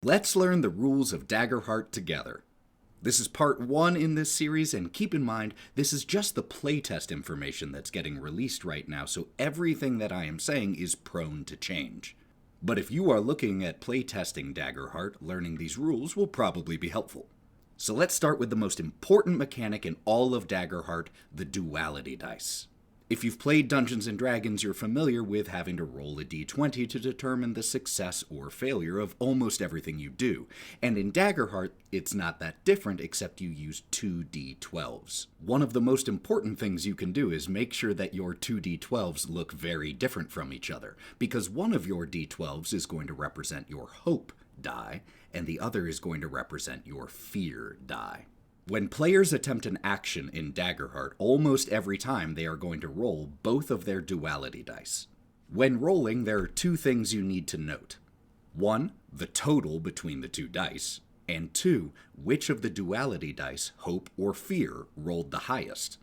Let's learn the rules of Daggerheart together. This is part 1 in this series, and keep in mind, this is just the playtest information that's getting released right now, so everything that I am saying is prone to change. But if you are looking at playtesting Daggerheart, learning these rules will probably be helpful. So let's start with the most important mechanic in all of Daggerheart, the Duality dice. If you've played Dungeons & Dragons, you're familiar with having to roll a d20 to determine the success or failure of almost everything you do. And in Daggerheart, it's not that different, except you use 2d12s. One of the most important things you can do is make sure that your 2d12s look very different from each other, because one of your d12s is going to represent your hope die, and the other is going to represent your fear die. When players attempt an action in Daggerheart, almost every time they are going to roll both of their Duality dice. When rolling, there are two things you need to note. 1, the total between the two dice, and 2, which of the Duality dice, hope or fear, rolled the highest.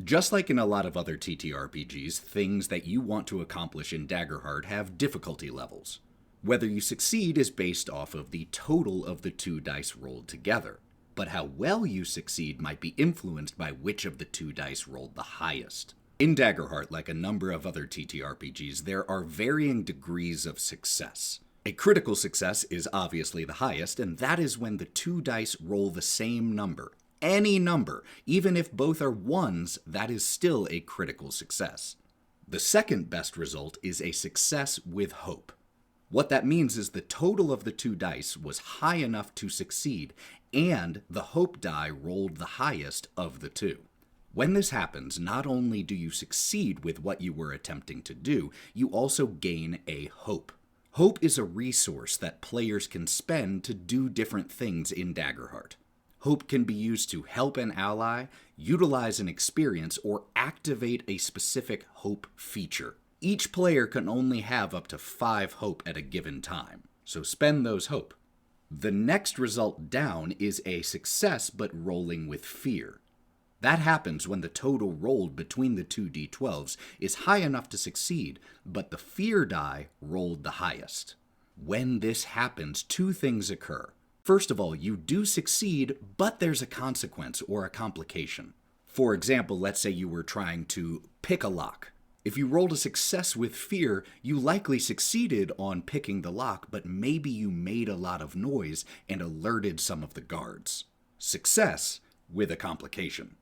Just like in a lot of other TTRPGs, things that you want to accomplish in Daggerheart have difficulty levels. Whether you succeed is based off of the total of the two dice rolled together. But how well you succeed might be influenced by which of the two dice rolled the highest. In Daggerheart, like a number of other TTRPGs, there are varying degrees of success. A critical success is obviously the highest, and that is when the two dice roll the same number. Any number, even if both are 1s, that is still a critical success. The second best result is a success with hope. What that means is the total of the two dice was high enough to succeed, and the hope die rolled the highest of the two. When this happens, not only do you succeed with what you were attempting to do, you also gain a hope. Hope is a resource that players can spend to do different things in Daggerheart. Hope can be used to help an ally, utilize an experience, or activate a specific hope feature. Each player can only have up to 5 hope at a given time, so spend those hope. The next result down is a success but rolling with fear. That happens when the total rolled between the two d12s is high enough to succeed, but the fear die rolled the highest. When this happens, two things occur. First of all, you do succeed, but there's a consequence or a complication. For example, let's say you were trying to pick a lock. If you rolled a success with fear, you likely succeeded on picking the lock, but maybe you made a lot of noise and alerted some of the guards. Success with a complication.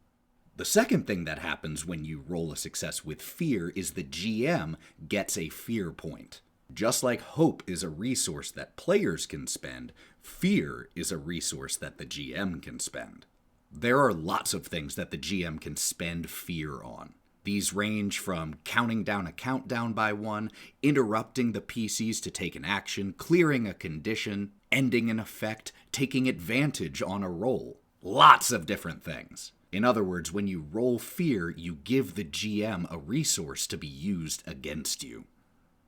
The second thing that happens when you roll a success with fear is the GM gets a fear point. Just like hope is a resource that players can spend, fear is a resource that the GM can spend. There are lots of things that the GM can spend fear on. These range from counting down a countdown by 1, interrupting the PCs to take an action, clearing a condition, ending an effect, taking advantage on a roll. Lots of different things. In other words, when you roll fear, you give the GM a resource to be used against you.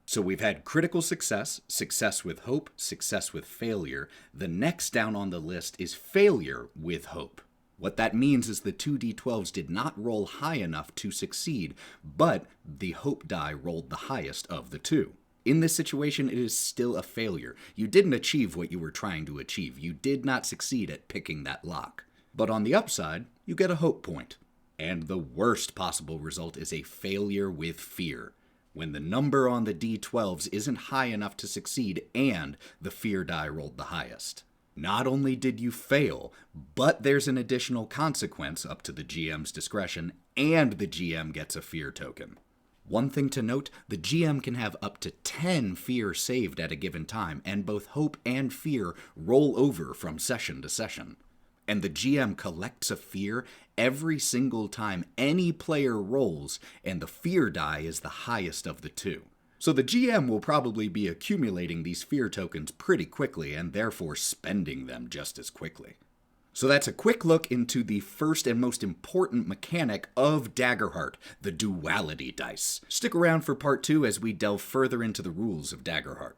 So we've had critical success, success with hope, success with failure. The next down on the list is failure with hope. What that means is the 2d12s did not roll high enough to succeed, but the hope die rolled the highest of the two. In this situation, it is still a failure. You didn't achieve what you were trying to achieve. You did not succeed at picking that lock. But on the upside, you get a hope point. And the worst possible result is a failure with fear, when the number on the d12s isn't high enough to succeed and the fear die rolled the highest. Not only did you fail, but there's an additional consequence up to the GM's discretion, and the GM gets a fear token. One thing to note, the GM can have up to 10 fear saved at a given time, and both hope and fear roll over from session to session. And the GM collects a fear every single time any player rolls, and the fear die is the highest of the two. So the GM will probably be accumulating these fear tokens pretty quickly and therefore spending them just as quickly. So that's a quick look into the first and most important mechanic of Daggerheart, the Duality dice. Stick around for part 2 as we delve further into the rules of Daggerheart.